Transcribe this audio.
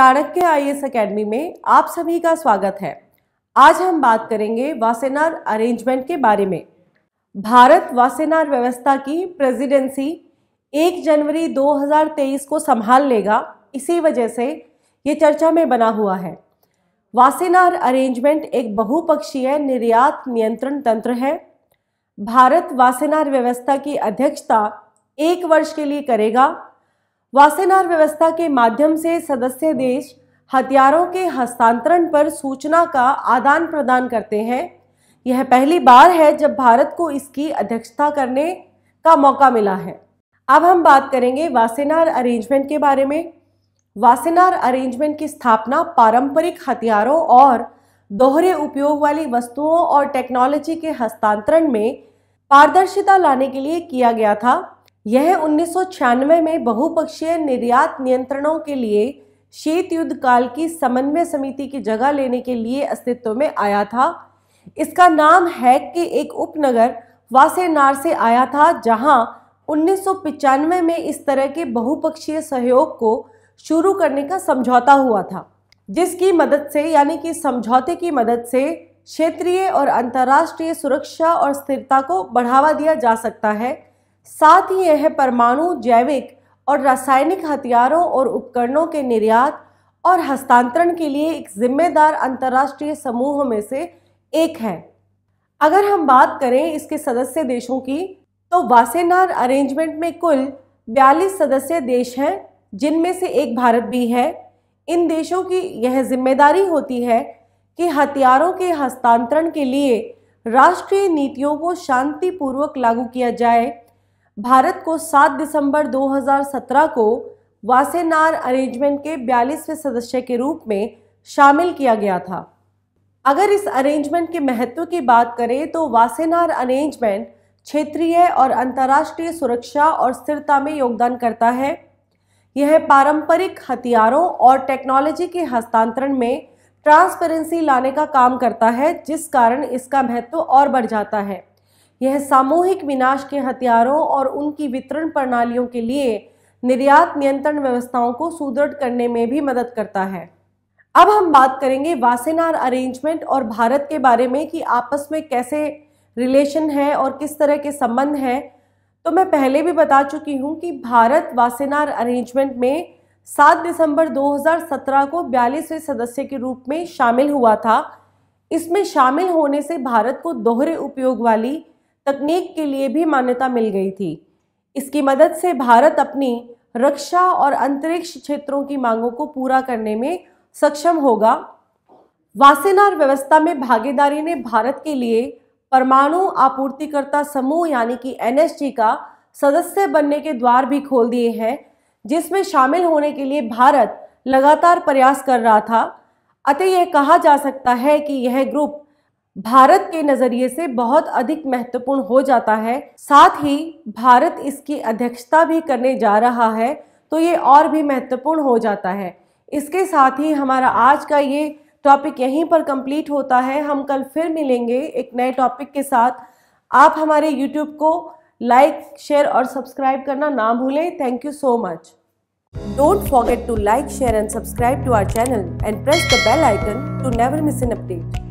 Chanakya IAS academy में आप सभी का स्वागत है। आज हम बात करेंगे वासेनार अरेंजमेंट के बारे में। भारत वासेनार व्यवस्था की प्रेसिडेंसी 1 जनवरी 2023 को संभाल लेगा, इसी वजह से ये चर्चा में बना हुआ है। वासेनार अरेंजमेंट एक बहुपक्षीय निर्यात नियंत्रण तंत्र है। भारत वासेनार व्यवस्था की अध्यक्षता 1 वर्ष के लिए करेगा। वासेनार व्यवस्था के माध्यम से सदस्य देश हथियारों के हस्तांतरण पर सूचना का आदान प्रदान करते हैं। यह पहली बार है जब भारत को इसकी अध्यक्षता करने का मौका मिला है। अब हम बात करेंगे वासेनार अरेंजमेंट के बारे में। वासेनार अरेंजमेंट की स्थापना पारंपरिक हथियारों और दोहरे उपयोग वाली वस्तुओं और टेक्नोलॉजी के हस्तांतरण में पारदर्शिता लाने के लिए किया गया था। यह 1996 में बहुपक्षीय निर्यात नियंत्रणों के लिए शीत युद्ध काल की समन्वय समिति की जगह लेने के लिए अस्तित्व में आया था। इसका नाम हैग के एक उपनगर वासेनार से आया था, जहां 1995 में इस तरह के बहुपक्षीय सहयोग को शुरू करने का समझौता हुआ था, जिसकी मदद से यानी कि समझौते की मदद से क्षेत्रीय और अंतर्राष्ट्रीय सुरक्षा और स्थिरता को बढ़ावा दिया जा सकता है। साथ ही यह परमाणु, जैविक और रासायनिक हथियारों और उपकरणों के निर्यात और हस्तांतरण के लिए एक जिम्मेदार अंतर्राष्ट्रीय समूह में से एक है। अगर हम बात करें इसके सदस्य देशों की, तो वासेनार अरेंजमेंट में कुल 42 सदस्य देश हैं, जिनमें से एक भारत भी है। इन देशों की यह जिम्मेदारी होती है कि हथियारों के हस्तांतरण के लिए राष्ट्रीय नीतियों को शांतिपूर्वक लागू किया जाए। भारत को 7 दिसंबर 2017 को वासेनार अरेंजमेंट के 42वें सदस्य के रूप में शामिल किया गया था। अगर इस अरेंजमेंट के महत्व की बात करें तो वासेनार अरेंजमेंट क्षेत्रीय और अंतर्राष्ट्रीय सुरक्षा और स्थिरता में योगदान करता है। यह पारंपरिक हथियारों और टेक्नोलॉजी के हस्तांतरण में ट्रांसपेरेंसी लाने का काम करता है, जिस कारण इसका महत्व और बढ़ जाता है। यह सामूहिक विनाश के हथियारों और उनकी वितरण प्रणालियों के लिए निर्यात नियंत्रण व्यवस्थाओं को सुदृढ़ करने में भी मदद करता है। अब हम बात करेंगे वासेनार अरेंजमेंट और भारत के बारे में कि आपस में कैसे रिलेशन है और किस तरह के संबंध हैं। तो मैं पहले भी बता चुकी हूँ कि भारत वासेनार अरेंजमेंट में 7 दिसंबर 2017 को 42वें सदस्य के रूप में शामिल हुआ था। इसमें शामिल होने से भारत को दोहरे उपयोग वाली तकनीक के लिए भी मान्यता मिल गई थी। इसकी मदद से भारत अपनी रक्षा और अंतरिक्ष क्षेत्रों की मांगों को पूरा करने में सक्षम होगा। वासेनार व्यवस्था में भागीदारी ने भारत के लिए परमाणु आपूर्तिकर्ता समूह यानी कि NSG का सदस्य बनने के द्वार भी खोल दिए हैं, जिसमें शामिल होने के लिए भारत लगातार प्रयास कर रहा था। अतः यह कहा जा सकता है कि यह ग्रुप भारत के नज़रिए से बहुत अधिक महत्वपूर्ण हो जाता है। साथ ही भारत इसकी अध्यक्षता भी करने जा रहा है, तो ये और भी महत्वपूर्ण हो जाता है। इसके साथ ही हमारा आज का ये टॉपिक यहीं पर कंप्लीट होता है। हम कल फिर मिलेंगे एक नए टॉपिक के साथ। आप हमारे YouTube को लाइक, शेयर और सब्सक्राइब करना ना भूलें। Thank you so much. Don't forget to like, share and subscribe to our channel and press the bell icon to never miss an update.